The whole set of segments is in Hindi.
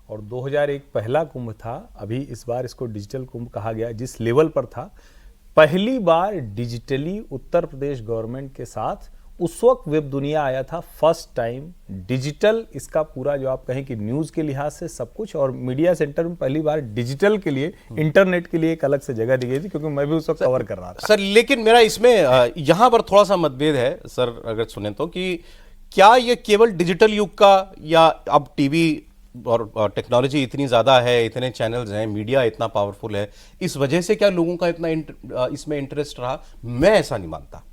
और 2001 पहला कुंभ था, अभी इस बार इसको डिजिटल कुंभ कहा गया। जिस लेवल पर था, पहली बार डिजिटली उत्तर प्रदेश गवर्नमेंट के साथ उस वक्त वेब दुनिया आया था, फर्स्ट टाइम डिजिटल। इसका पूरा जो आप कहें कि न्यूज़ के लिहाज से सब कुछ, और मीडिया सेंटर में पहली बार डिजिटल के लिए, इंटरनेट के लिए एक अलग से जगह दी गई थी, क्योंकि मैं भी उस वक्त कवर कर रहा था। सर, लेकिन मेरा इसमें यहां पर थोड़ा सा मतभेद है सर, अगर सुने तो, कि क्या ये केवल डिजिटल युग का, या अब टीवी और टेक्नोलॉजी इतनी ज्यादा है, इतने चैनल्स हैं, मीडिया इतना पावरफुल है, इस वजह से क्या लोगों का इतना इसमें इंटरेस्ट रहा? मैं ऐसा नहीं मानता।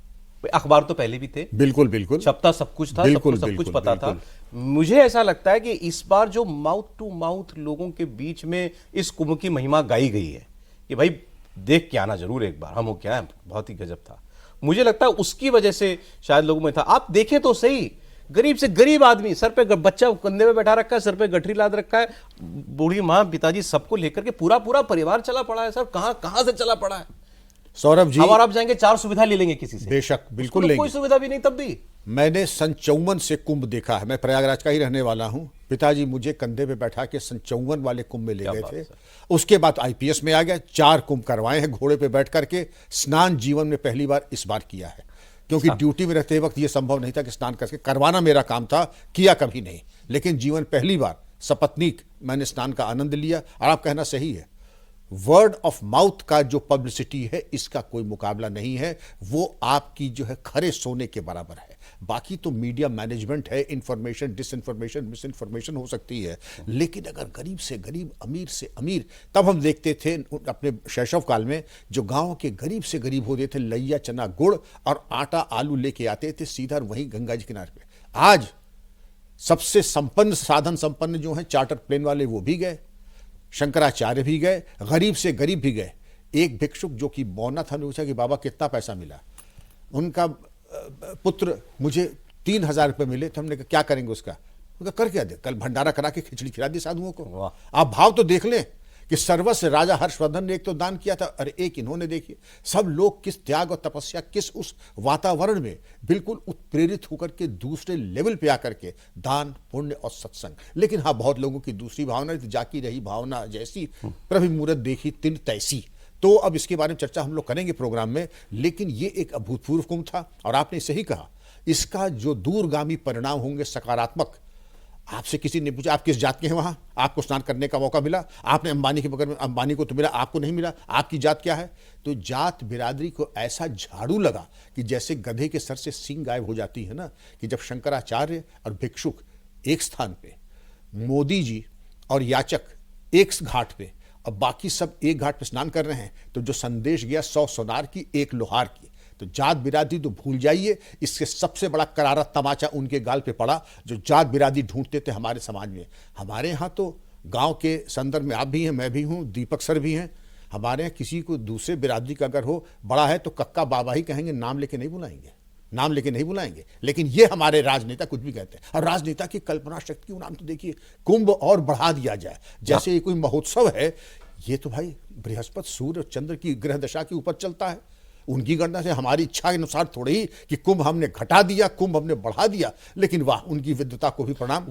अखबार तो पहले भी थे, बिल्कुल बिल्कुल छपता सब कुछ था, सब कुछ पता था। मुझे ऐसा लगता है कि इस बार जो माउथ टू माउथ लोगों के बीच में इस कुंभ की महिमा गाई गई है कि भाई देख के आना जरूर एक बार, हम हो क्या है, बहुत ही गजब था, मुझे लगता है उसकी वजह से शायद लोगों में था। आप देखें तो सही, गरीब से गरीब आदमी, सर पे बच्चा कंधे पे बैठा रखा है, सर पे गठरी लाद रखा है, बूढ़ी माँ पिताजी सबको लेकर के पूरा पूरा परिवार चला पड़ा है। सर कहां से चला पड़ा है सौरभ जी? और आप जाएंगे 4 सुविधा ले लेंगे किसी से, बेशक, बिल्कुल तो लेंगे। कोई सुविधा भी नहीं तब भी। मैंने सन 54 से कुंभ देखा है, मैं प्रयागराज का ही रहने वाला हूं। पिताजी मुझे कंधे पे बैठा के सन 54 वाले कुंभ में ले गए थे। उसके बाद आईपीएस में आ गया, 4 कुंभ करवाए हैं घोड़े पे बैठ करके। स्नान जीवन में पहली बार इस बार किया है, क्योंकि ड्यूटी में रहते वक्त यह संभव नहीं था कि स्नान करके करवाना मेरा काम था, किया कभी नहीं। लेकिन जीवन पहली बार सपत्नीक मैंने स्नान का आनंद लिया। और आप कहना सही है, वर्ड ऑफ माउथ का जो पब्लिसिटी है, इसका कोई मुकाबला नहीं है। वो आपकी जो है खरे सोने के बराबर है। बाकी तो मीडिया मैनेजमेंट है, इंफॉर्मेशन, डिसइंफॉर्मेशन, मिस इन्फॉर्मेशन हो सकती है। लेकिन अगर गरीब से गरीब, अमीर से अमीर, तब हम देखते थे अपने शैशव काल में, जो गांव के गरीब से गरीब होते थे, लैया चना गुड़ और आटा आलू लेके आते थे सीधा वहीं गंगा जी किनारे पे। आज सबसे संपन्न, साधन संपन्न जो है चार्टर प्लेन वाले, वो भी गए, शंकराचार्य भी गए, गरीब से गरीब भी गए। एक भिक्षुक जो कि बौना था, ने पूछा कि बाबा कितना पैसा मिला? उनका पुत्र, मुझे 3000 रुपये मिले। तो हमने कहा क्या करेंगे उसका? उनका कर क्या दे, कल भंडारा करा के खिचड़ी खिला दी साधुओं को। आप भाव तो देख लें कि सर्वस्व राजा हर्षवर्धन ने एक तो दान किया था, और एक इन्होंने, देखिए सब लोग किस त्याग और तपस्या, किस उस वातावरण में बिल्कुल उत्प्रेरित होकर के दूसरे लेवल पे आकर के दान, पुण्य और सत्संग। लेकिन हाँ, बहुत लोगों की दूसरी भावना, जाकी रही भावना जैसी, प्रभु मूरत देखी तिन तैसी। तो अब इसके बारे में चर्चा हम लोग करेंगे प्रोग्राम में। लेकिन ये एक अभूतपूर्व कुंभ था, और आपने सही कहा, इसका जो दूरगामी परिणाम होंगे सकारात्मक। आपसे किसी ने पूछा आप किस जात के हैं, वहां आपको स्नान करने का मौका मिला, आपने अंबानी के बगल में, अंबानी को तो मिला, आपको नहीं मिला, आपकी जात क्या है? तो जात बिरादरी को ऐसा झाड़ू लगा कि जैसे गधे के सर से सींग गायब हो जाती है ना, कि जब शंकराचार्य और भिक्षुक एक स्थान पे, मोदी जी और याचक एक घाट पे, और बाकी सब एक घाट पे स्नान कर रहे हैं, तो जो संदेश गया 100 सोनार की, 1 लोहार की। तो जात बिरादरी तो भूल जाइए, इससे सबसे बड़ा करारा तमाचा उनके गाल पे पड़ा जो जात बिरादरी ढूंढते थे हमारे समाज में। हमारे यहाँ तो गांव के संदर्भ में आप भी हैं, मैं भी हूँ, दीपक सर भी हैं। हमारे यहाँ किसी को दूसरे बिरादरी का अगर हो बड़ा है तो कक्का बाबा ही कहेंगे, नाम लेके नहीं बुलाएंगे, नाम लेके नहीं बुलाएंगे। लेकिन ये हमारे राजनेता कुछ भी कहते हैं, और राजनेता की कल्पना शक्ति को नाम तो देखिए, कुंभ और बढ़ा दिया जाए जैसे ये कोई महोत्सव है। ये तो भाई बृहस्पति, सूर्य और चंद्र की ग्रह दशा के ऊपर चलता है। उनकी गणना से हमारी इच्छा के अनुसार थोड़ी ही कि कुंभ हमने घटा दिया, कुंभ हमने बढ़ा दिया। लेकिन वाह, उनकी विद्वता को भी प्रणाम।